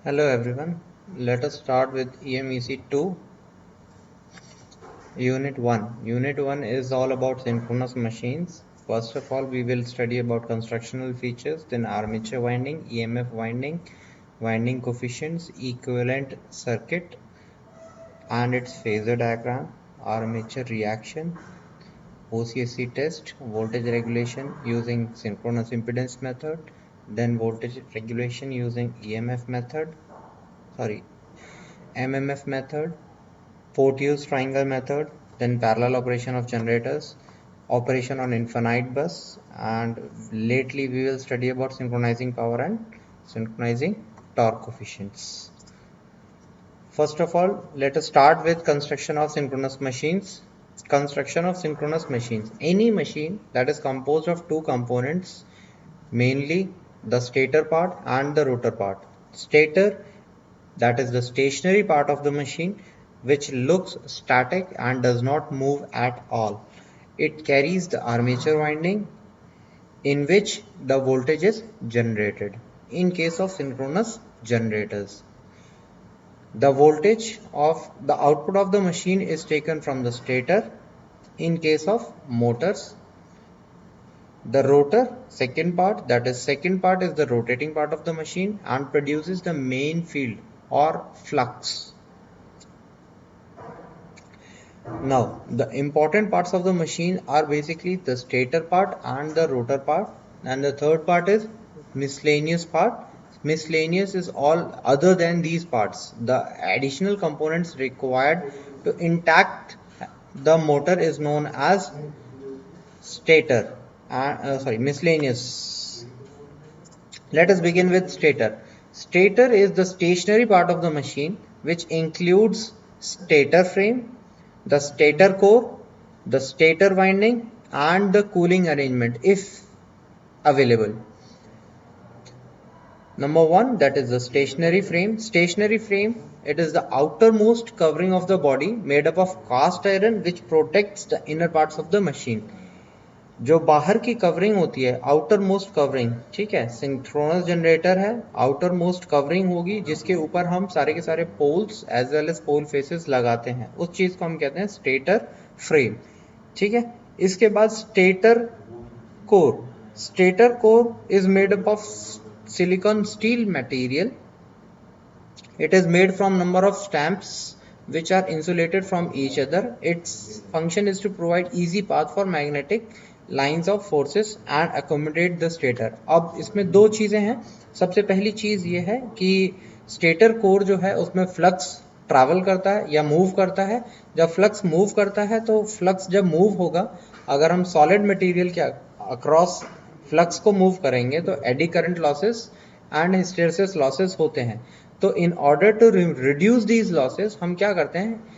Hello everyone, let us start with EMEC 2 Unit 1. Unit 1 is all about synchronous machines. First of all, we will study about constructional features, then armature winding, EMF winding, winding coefficients, equivalent circuit and its phasor diagram, armature reaction, OCSC test, voltage regulation using synchronous impedance method, then voltage regulation using MMF method, Porteous triangle method, then parallel operation of generators, operation on infinite bus, and lately we will study about synchronizing power and synchronizing torque coefficients. First of all, let us start with construction of synchronous machines. Construction of synchronous machines. Any machine that is composed of two components, mainly the stator part and the rotor part. Stator, that is the stationary part of the machine, which looks static and does not move at all. It carries the armature winding in which the voltage is generated. In case of synchronous generators, the voltage of the output of the machine is taken from the stator. In case of motors, the rotor, second part is the rotating part of the machine and produces the main field or flux. Now, the important parts of the machine are basically the stator part and the rotor part, and the third part is miscellaneous part. Miscellaneous is all other than these parts. The additional components required to intact the motor is known as miscellaneous. Let us begin with stator. Stator is the stationary part of the machine, which includes stator frame, the stator core, the stator winding, and the cooling arrangement if available. Number one, that is the stationary frame. Stationary frame, it is the outermost covering of the body made up of cast iron which protects the inner parts of the machine. जो बाहर की covering होती है, outer most covering, ठीक है, synchronous generator है, outer most covering होगी जिसके ऊपर हम सारे के सारे पोल्स एज वेल एज पोल फेसेस लगाते हैं, उस चीज को हम कहते हैं स्टेटर फ्रेम, ठीक है। इसके बाद stator core. Stator core is made up of silicon steel material. It is made from number of stamps which are insulated from each other. Its function is to provide easy path for magnetic lines of forces and accommodate the stator. अब इसमें दो चीजें हैं. सबसे पहली चीज ये है कि स्टेटर कोर जो है उसमें फ्लक्स ट्रैवल करता है या मूव करता है. जब फ्लक्स मूव करता है तो फ्लक्स जब मूव होगा, अगर हम सॉलिड मटेरियल के अक्रॉस फ्लक्स को मूव करेंगे तो eddy current losses and hysteresis losses होते हैं. तो in order to reduce these losses हम क्या करते हैं,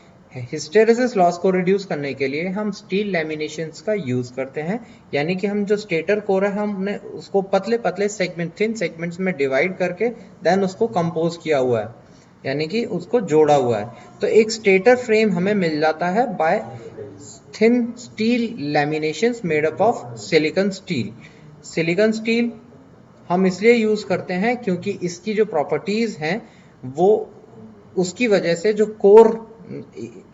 हिस्टेरेसिस लॉस को रिड्यूस करने के लिए हम स्टील लैमिनेशंस का यूज करते हैं. यानी कि हम जो स्टेटर कोर है हमने उसको पतले पतले सेगमेंट, थिन सेगमेंट्स में डिवाइड करके देन उसको कंपोज किया हुआ है, यानी कि उसको जोड़ा हुआ है. तो एक स्टेटर फ्रेम हमें मिल जाता है bye thin steel लैमिनेशंस made up of silicon steel. Silicon steel हम इसलिए यूज करते हैं क्योंकि इसकी जो प्रॉपर्टीज हैं वो उसकी वजह से जो core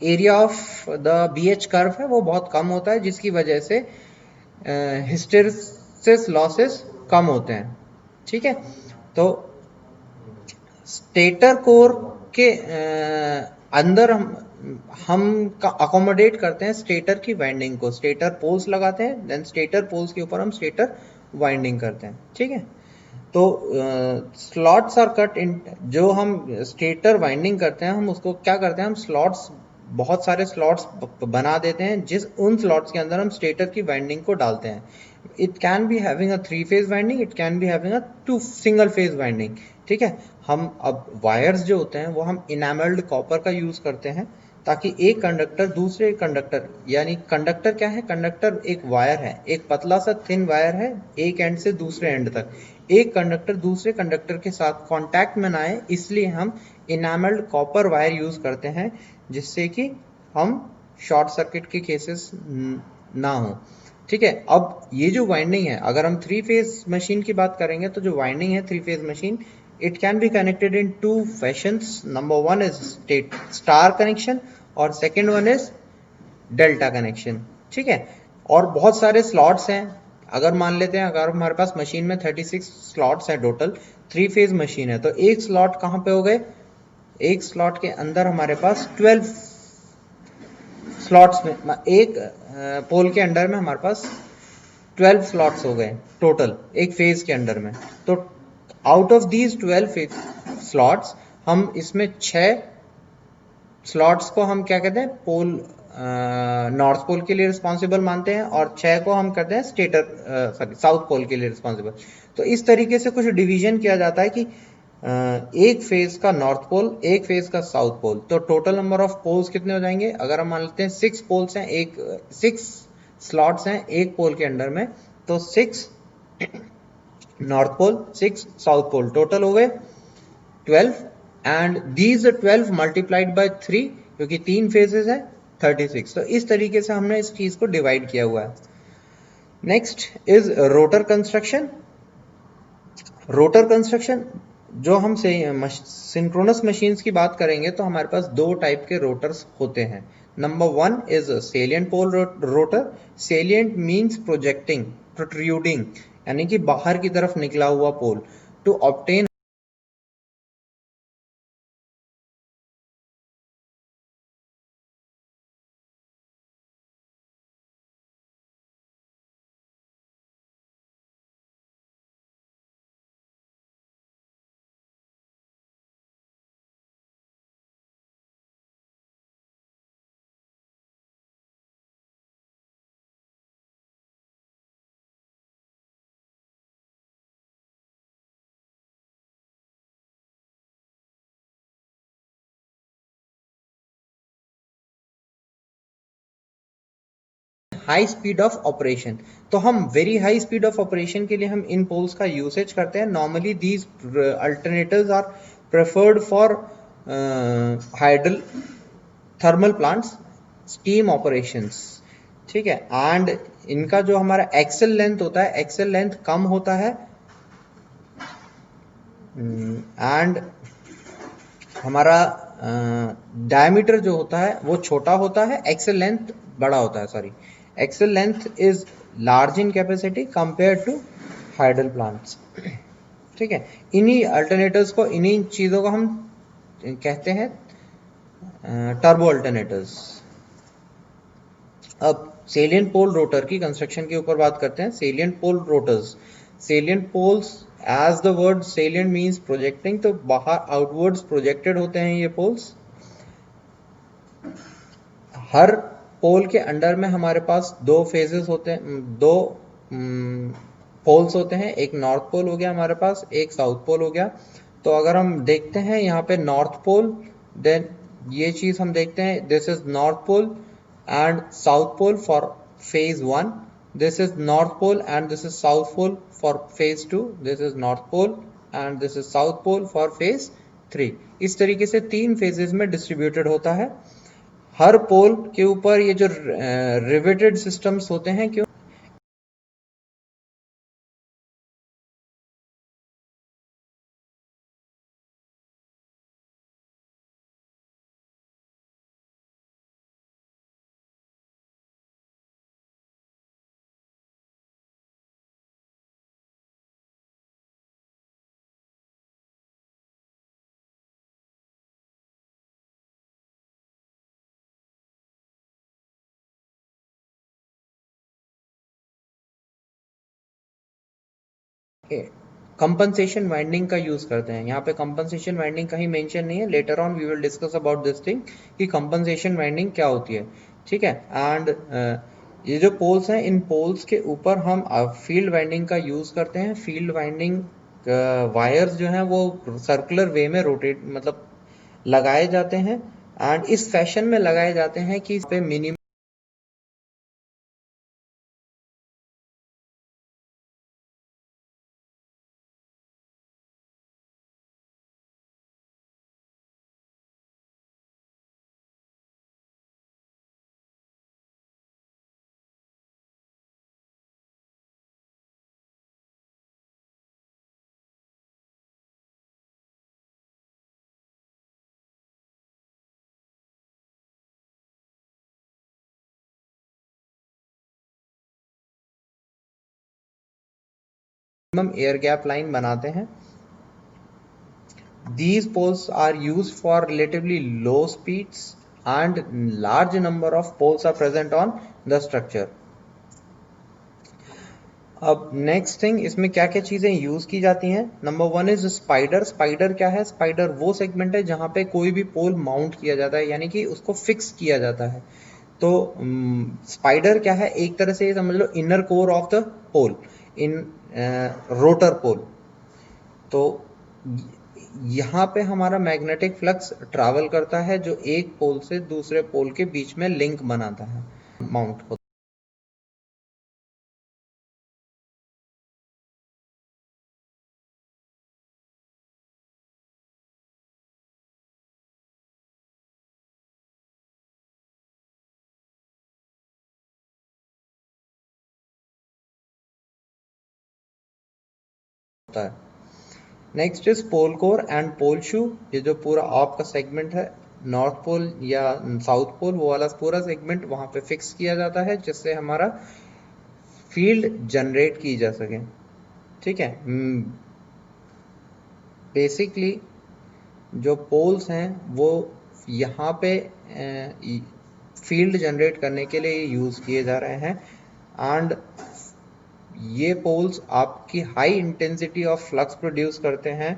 area of the BH curve है वो बहुत कम होता है, जिसकी वजह से हिस्टेरेसिस लॉसेस कम होते हैं, ठीक है. तो स्टेटर कोर के अंदर हम अकोमोडेट करते हैं स्टेटर की वाइंडिंग को. स्टेटर पोल्स लगाते हैं, देन स्टेटर पोल्स के ऊपर हम स्टेटर वाइंडिंग करते हैं, ठीक है. तो स्लॉट्स आर कट इन. जो हम स्टेटर वाइंडिंग करते हैं हम उसको क्या करते हैं, हम स्लॉट्स, बहुत सारे स्लॉट्स बना देते हैं, जिस उन स्लॉट्स के अंदर हम स्टेटर की वाइंडिंग को डालते हैं. It can be having a 3 phase winding, it can be having a 2 single phase winding, ठीक है. हम अब वायर्स जो होते हैं वो हम इनामल्ड कॉपर का यूज करते हैं ताकि एक कंडक्टर दूसरे कंडक्टर, यानी कंडक्टर क्या है, कंडक्टर एक वायर है, एक पतला सा थिन वायर है एक एंड से दूसरे एंड तक. एक कंडक्टर दूसरे कंडक्टर के साथ कांटेक्ट में ना आए, इसलिए हम इनामल्ड कॉपर वायर यूज करते हैं जिससे कि हम शॉर्ट सर्किट के केसेस ना हो, ठीक है. अब ये जो वाइंडिंग है, अगर हम 3 फेज मशीन की बात करेंगे तो जो वाइंडिंग है 3 phase machine It can be connected in two fashions. Number one is star connection और second one is delta connection. ठीक है. और बहुत सारे स्लॉट्स हैं. अगर मान लेते हैं अगर हमारे पास मशीन में 36 स्लॉट्स हैं टोटल, 3 फेज मशीन है, तो एक स्लॉट कहां पे हो गए, एक स्लॉट के अंदर हमारे पास 12 स्लॉट्स में, एक पोल के अंडर में हमारे पास 12 स्लॉट्स हो गए टोटल एक फेज के अंडर में. तो आउट ऑफ दीज 12 स्लॉट्स हम इसमें 6 स्लॉट्स को हम क्या कहते हैं, पोल नॉर्थ पोल के लिए रिस्पॉन्सिबल मानते हैं और 6 को हम कहते हैं सॉरी साउथ पोल के लिए रिस्पॉन्सिबल. तो इस तरीके से कुछ डिवीजन किया जाता है कि एक फेज का नॉर्थ पोल, एक फेज का साउथ पोल. तो टोटल नंबर ऑफ पोल्स कितने हो जाएंगे, अगर हम मान लेते हैं 6 पोल्स हैं, 6 स्लॉट्स हैं एक पोल के अंडर में, तो 6 north pole, 6 south pole, total हो गए 12. एंड दीज 12 मल्टीप्लाइड बाय 3, क्योंकि 3 फेजेस है, 36. तो इस तरीके से हमने इस चीज को डिवाइड किया हुआ है. Next is rotor construction. Rotor construction, जो हम सिंक्रोनस मशीन्स की बात करेंगे तो हमारे पास 2 टाइप के रोटर्स होते हैं. Number 1 is salient pole rotor. Salient means projecting, protruding, यानी कि बाहर की तरफ निकला हुआ pole. To obtain high speed of operation. तो हम very high speed of operation के लिए हम इन पोल्स का यूसेज करते हैं. Normally these alternatives are preferred for hydel thermal plants, steam operations. ठीक है. एंड इनका जो हमारा एक्सेल लेंथ होता है, एक्सेल लेंथ कम होता है एंड हमारा डायमीटर जो होता है वो छोटा होता है, एक्सेल लेंथ बड़ा होता है. Sorry, axial length is large in capacity compare to hydel plants. ठीक है. इन्हीं अल्टरनेटर्स को, इन्हीं चीजों को हम कहते हैं टर्बो अल्टरनेटर्स. अब सेलिएंट पोल रोटर की कंस्ट्रक्शन के ऊपर बात करते हैं. Salient pole rotors. Salient poles, as the word salient means projecting, तो बाहर आउटवर्ड्स प्रोजेक्टेड होते हैं ये पोल्स. हर पोल के अंडर में हमारे पास 2 फेजेस होते हैं, 2 पोल्स होते हैं. एक नॉर्थ पोल हो गया हमारे पास, एक साउथ पोल हो गया. तो अगर हम देखते हैं यहाँ पे नॉर्थ पोल, देन ये चीज हम देखते हैं, this is north pole and south pole for phase 1, this is north pole and this is south pole for phase 2, this is north pole and this is south pole for phase 3. इस तरीके से 3 phases में distributed होता है. हर पोल के ऊपर ये जो riveted systems होते हैं, क्यों कंपनसेशन वाइंडिंग का यूज करते हैं. यहाँ पे कंपनसेशन वाइंडिंग कहीं मेंशन नहीं है. Later on we will discuss about this thing कि कंपनसेशन वाइंडिंग क्या होती है. ठीक है. एंड ये जो पोल्स हैं, इन पोल्स के ऊपर हम फील्ड वाइंडिंग का यूज करते हैं. फील्ड वाइंडिंग वायर्स जो हैं वो सर्कुलर वे में रोटेट, मतलब लगाए जाते हैं एंड इस फैशन में लगाए जाते हैं कि इस पे मिनिमम एयर गैप लाइन बनाते हैं. These poles are used for relatively low speeds and large number of poles are present on the structure. अब नेक्स्ट थिंग, इसमें क्या क्या चीजें यूज की जाती हैं. Number one is spider. Spider क्या है? स्पाइडर वो सेगमेंट है जहां पे कोई भी पोल माउंट किया जाता है, यानी कि उसको फिक्स किया जाता है. तो स्पाइडर क्या है? एक तरह से ये समझ लो inner core of the pole in rotor pole. तो यहाँ पे हमारा मैग्नेटिक फ्लक्स ट्रैवल करता है जो एक पोल से दूसरे पोल के बीच में लिंक बनाता है, माउंट होता है. Next is pole core and pole shoe. ये जो पूरा ऑप का सेगमेंट है, नॉर्थ पोल या साउथ पोल, वो वाला पूरा सेगमेंट वहां पे फिक्स किया जाता है जिससे हमारा फील्ड जनरेट की जा सके. ठीक है. बेसिकली जो पोल्स हैं वो यहाँ पे फील्ड जनरेट करने के लिए यूज किए जा रहे हैं. एंड ये पोल्स आपकी high intensity of flux produce करते हैं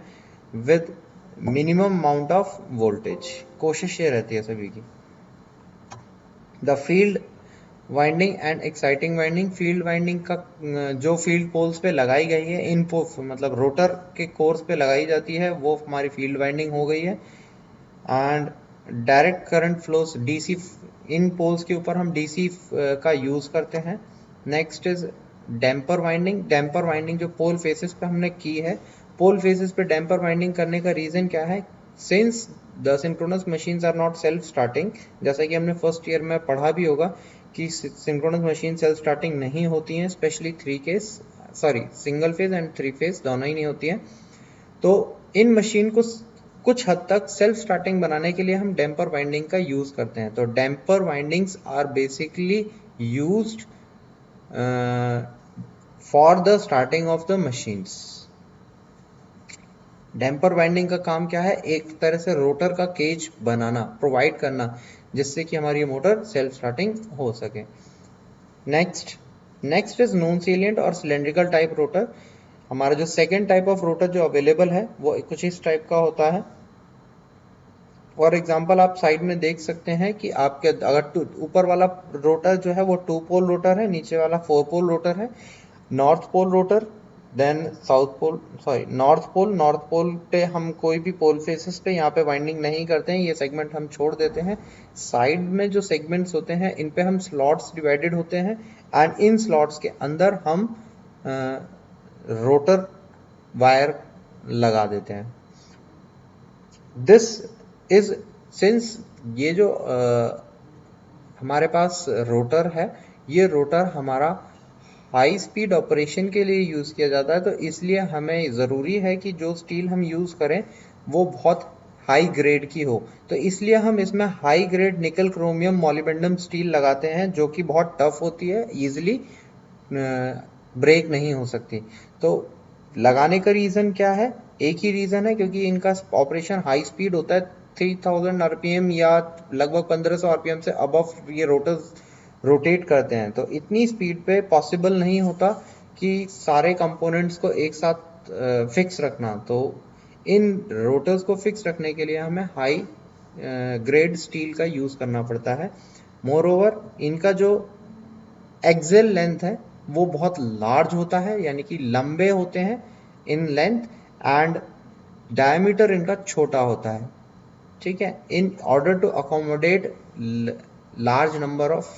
with minimum amount of voltage. कोशिश ये रहती है सभी की. The field winding and exciting winding. Field winding का जो फील्ड पोल्स पे लगाई गई है, इन मतलब रोटर के कोर्स पे लगाई जाती है, वो हमारी फील्ड वाइंडिंग हो गई है. And direct current flows DC, इन पोल्स के ऊपर हम डीसी का यूज करते हैं. Next is damper winding. Damper winding जो पोल फेसेस पे हमने की है, पोल फेसेस पे डैम्पर वाइंडिंग करने का रीजन क्या है? Since the synchronous machines are not self starting, जैसा कि हमने फर्स्ट ईयर में पढ़ा भी होगा कि सिंक्रोनस मशीन सेल्फ स्टार्टिंग नहीं होती हैं, specially single phase and three phase दोनों ही नहीं होती हैं. तो इन मशीन को कुछ हद तक सेल्फ स्टार्टिंग बनाने के लिए हम डैम्पर वाइंडिंग का यूज करते हैं. तो damper windings are basically used for the starting of the machines. Damper winding का काम क्या है? एक तरह से रोटर का केज बनाना, प्रोवाइड करना, जिससे कि हमारी मोटर सेल्फ स्टार्टिंग हो सके. नेक्स्ट इज नॉन सेलिएंट और सिलेंड्रिकल टाइप रोटर. हमारा जो सेकेंड टाइप ऑफ रोटर जो अवेलेबल है वो कुछ इस टाइप का होता है. फॉर एग्जाम्पल आप साइड में देख सकते हैं कि आपके अगर ऊपर वाला रोटर जो है वो 2 पोल रोटर है, नीचे वाला 4 पोल रोटर है. North pole rotor, then north pole पे हम कोई भी पोल फेसेस पे यहाँ पे वाइंडिंग नहीं करते हैं, ये सेगमेंट हम छोड़ देते हैं. साइड में जो सेगमेंट्स होते हैं इन पे हम स्लॉट्स डिवाइडेड होते हैं एंड इन स्लॉट्स के अंदर हम रोटर वायर लगा देते हैं. दिस इज सिंस ये जो हमारे पास रोटर है, ये रोटर हमारा हाई स्पीड ऑपरेशन के लिए यूज किया जाता है, तो इसलिए हमें ज़रूरी है कि जो स्टील हम यूज करें वो बहुत हाई ग्रेड की हो. तो इसलिए हम इसमें high grade nickel chromium molybdenum steel लगाते हैं जो कि बहुत टफ होती है, इजीली ब्रेक नहीं हो सकती. तो लगाने का रीज़न क्या है? एक ही रीज़न है, क्योंकि इनका ऑपरेशन हाई स्पीड होता है. 3000 आरपीएम या लगभग 1500 आरपीएम से अबव ये रोटर्स रोटेट करते हैं. तो इतनी स्पीड पे पॉसिबल नहीं होता कि सारे कंपोनेंट्स को एक साथ फिक्स रखना. तो इन रोटर्स को फिक्स रखने के लिए हमें हाई ग्रेड स्टील का यूज करना पड़ता है. मोर ओवर इनका जो एक्सेल लेंथ है वो बहुत लार्ज होता है, यानी कि लंबे होते हैं इन लेंथ, एंड डायमीटर इनका छोटा होता है. ठीक है. In order to accommodate large number of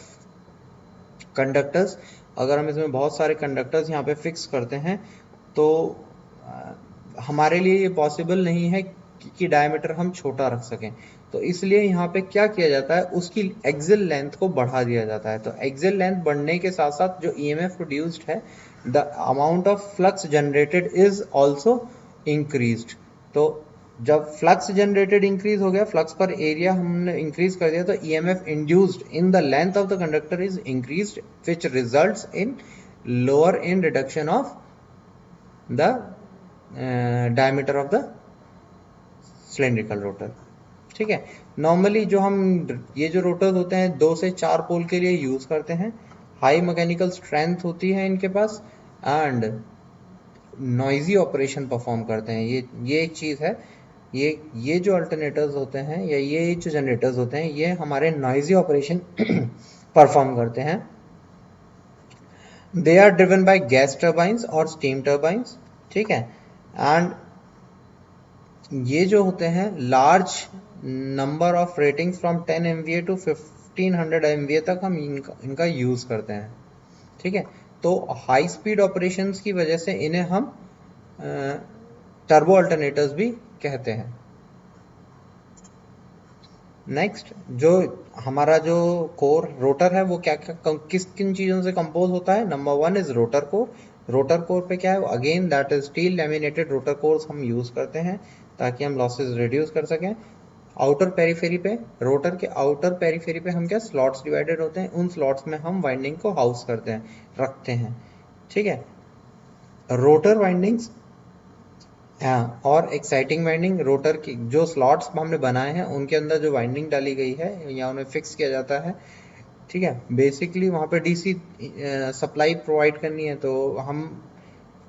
conductors, अगर हम इसमें बहुत सारे कंडक्टर्स यहाँ पे फिक्स करते हैं तो हमारे लिए ये पॉसिबल नहीं है कि डायमीटर हम छोटा रख सकें. तो इसलिए यहाँ पे क्या किया जाता है, उसकी एक्सियल लेंथ को बढ़ा दिया जाता है. तो एक्सियल लेंथ बढ़ने के साथ साथ जो ईएमएफ प्रोड्यूस्ड है, the amount of flux generated is also increased. तो जब फ्लक्स जनरेटेड इंक्रीज हो गया, फ्लक्स पर एरिया हमने इंक्रीज कर दिया, तो EMF induced in the length of the conductor is increased, which results in lower in reduction of the diameter of the cylindrical rotor. ठीक है, नॉर्मली जो हम ये जो रोटर्स होते हैं 2 से 4 पोल के लिए यूज करते हैं, हाई मैकेनिकल स्ट्रेंथ होती है इनके पास एंड नॉइजी ऑपरेशन परफॉर्म करते हैं। ये एक चीज़ है, ये जो अल्टरनेटर्स होते हैं या ये जो जनरेटर्स होते हैं ये हमारे नॉइजी ऑपरेशन परफॉर्म करते हैं। They are driven by gas turbines और स्टीम टर्बाइंस। ठीक है, एंड ये जो होते हैं large number of ratings from 10 MVA to 1500 MVA तक हम इनका यूज़ करते हैं। ठीक है, तो हाई स्पीड ऑपरेशंस की वजह से इन्हें हम टर्बो अल्टरनेटर्स भी कहते हैं। नेक्स्ट, जो हमारा जो कोर रोटर है वो क्या क्या किन चीज़ों से कंपोज होता है? Number 1 is rotor core. Rotor core पे क्या है? Again that is steel laminated rotor course हम यूज़ करते हैं ताकि हम लॉसेस रिड्यूस कर सकें। आउटर पेरीफेरी पे, रोटर के आउटर पेरीफेरी पे हम क्या स्लॉट्स डिवाइडेड होते हैं, उन स्लॉट्स में हम वाइंडिंग को हाउस करते हैं, रखते हैं। ठीक है, रोटर वाइंडिंग्स हाँ, और एक्साइटिंग वाइंडिंग, रोटर की जो स्लॉट्स हमने बनाए हैं उनके अंदर जो वाइंडिंग डाली गई है या उन्हें फिक्स किया जाता है। ठीक है, बेसिकली वहाँ पे डीसी सप्लाई प्रोवाइड करनी है तो हम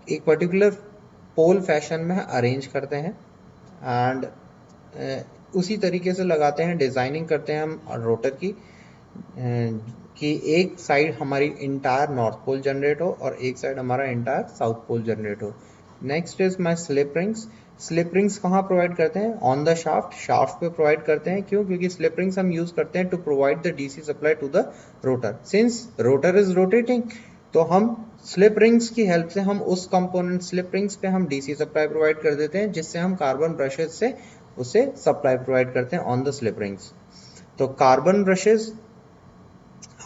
एक पर्टिकुलर पोल फैशन में अरेंज करते हैं एंड उसी तरीके से लगाते हैं, डिज़ाइनिंग करते हैं हम रोटर की कि एक साइड हमारी इंटायर नॉर्थ पोल जनरेट हो और एक साइड हमारा इंटायर साउथ पोल जनरेट हो। Next is my slip rings. Slip rings कहाँ प्रोवाइड करते हैं? ऑन द शाफ्ट, शाफ्ट पे प्रोवाइड करते हैं। क्यों? क्योंकि स्लिप रिंग्स हम यूज करते हैं to provide the DC supply to the rotor. Since rotor is rotating तो हम स्लिप रिंग्स की हेल्प से हम उस कंपोनेंट स्लिप रिंग्स पे हम डीसी सप्लाई प्रोवाइड कर देते हैं, जिससे हम कार्बन ब्रशेस से उसे सप्लाई प्रोवाइड करते हैं ऑन द स्लिप रिंग्स। तो कार्बन ब्रशेस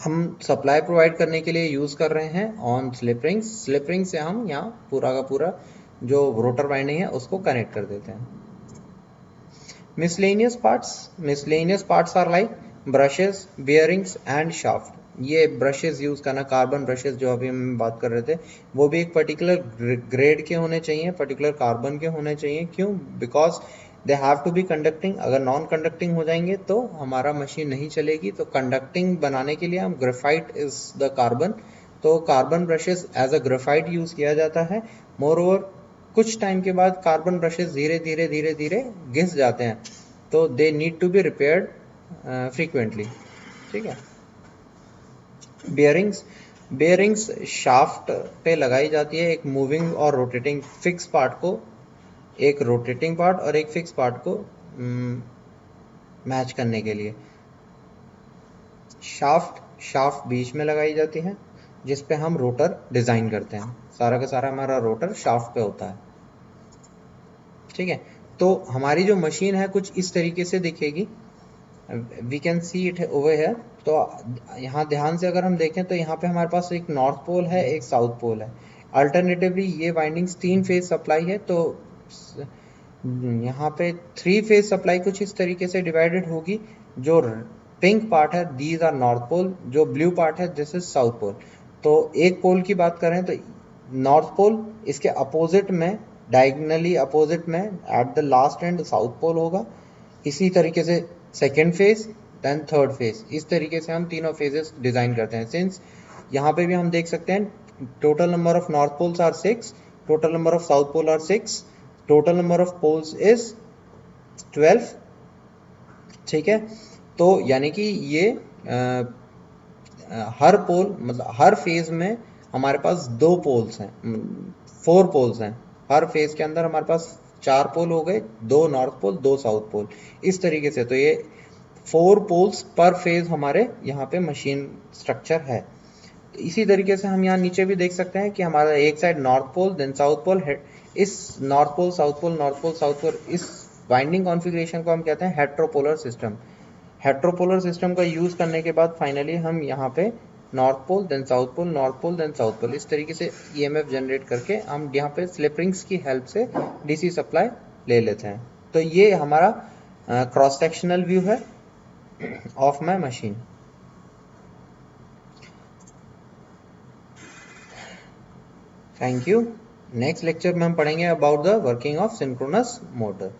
हम सप्लाई प्रोवाइड करने के लिए यूज कर रहे हैं on slip rings. Slip ring से हम यहाँ पूरा का पूरा जो रोटर वाइंडिंग है उसको कनेक्ट कर देते हैं। Miscellaneous parts are like brushes, bearings and shaft. ये ब्रशेस यूज करना, कार्बन ब्रशेस जो अभी हम बात कर रहे थे, वो भी एक पर्टिकुलर ग्रेड के होने चाहिए, पर्टिकुलर कार्बन के होने चाहिए। क्यों? Because they have to be conducting. अगर नॉन कंडक्टिंग हो जाएंगे तो हमारा मशीन नहीं चलेगी। तो कंडक्टिंग बनाने के लिए हम ग्रेफाइट इज द कार्बन, तो carbon brushes as a graphite use किया जाता है। मोर ओवर कुछ टाइम के बाद कार्बन ब्रशेस धीरे धीरे घिस जाते हैं, तो they need to be repaired frequently. ठीक है, बियरिंग्स शाफ्ट पे लगाई जाती है, एक मूविंग और रोटेटिंग फिक्स पार्ट को, एक रोटेटिंग पार्ट और एक फिक्स पार्ट को मैच करने के लिए। शाफ्ट बीच में लगाई जाती है जिस पे हम रोटर डिज़ाइन करते हैं। सारा का सारा हमारा रोटर शाफ्ट पे होता है। ठीक है, तो हमारी जो मशीन है कुछ इस तरीके से दिखेगी। We can see it over here. तो यहाँ ध्यान से अगर हम देखें तो यहाँ पे हमारे पास एक नॉर्थ पोल है, एक साउथ पोल है। अल्टरनेटिवली ये वाइंडिंग्स 3 फेज सप्लाई है, तो यहाँ पे 3 फेज सप्लाई कुछ इस तरीके से डिवाइडेड होगी। जो पिंक पार्ट है दीज आर नॉर्थ पोल, जो ब्लू पार्ट है दिस इज साउथ पोल। तो एक पोल की बात करें तो नॉर्थ पोल, इसके अपोजिट में, डायगनली अपोजिट में at the last end south pole होगा। इसी तरीके से second phase, then third phase, इस तरीके से हम तीनों फेजेस डिजाइन करते हैं। सिंस यहाँ पे भी हम देख सकते हैं total number of north poles are 6, total number of south pole are 6, total number of poles is 12। ठीक है, तो यानी कि ये हर पोल मतलब हर फेज में हमारे पास 2 पोल्स हैं, 4 पोल्स हैं। हर फेज के अंदर हमारे पास 4 पोल हो गए, 2 नॉर्थ पोल 2 साउथ पोल, इस तरीके से। तो ये 4 पोल्स पर फेज हमारे यहाँ पे मशीन स्ट्रक्चर है। तो इसी तरीके से हम यहाँ नीचे भी देख सकते हैं कि हमारा एक side north pole then south pole है। इस north pole south pole, north pole south pole, इस वाइंडिंग कॉन्फ़िगरेशन को हम कहते हैं हेट्रोपोलर सिस्टम। हेट्रोपोलर सिस्टम का यूज करने के बाद फाइनली हम यहाँ पे north pole then south pole, north pole then south pole, इस तरीके से ईएमएफ जनरेट करके हम यहाँ पे स्लिप रिंग्स की हेल्प से डीसी सप्लाई ले लेते हैं। तो ये हमारा क्रॉस सेक्शनल व्यू है of my machine. Thank you. Next lecture में हम पढ़ेंगे about the working of synchronous motor.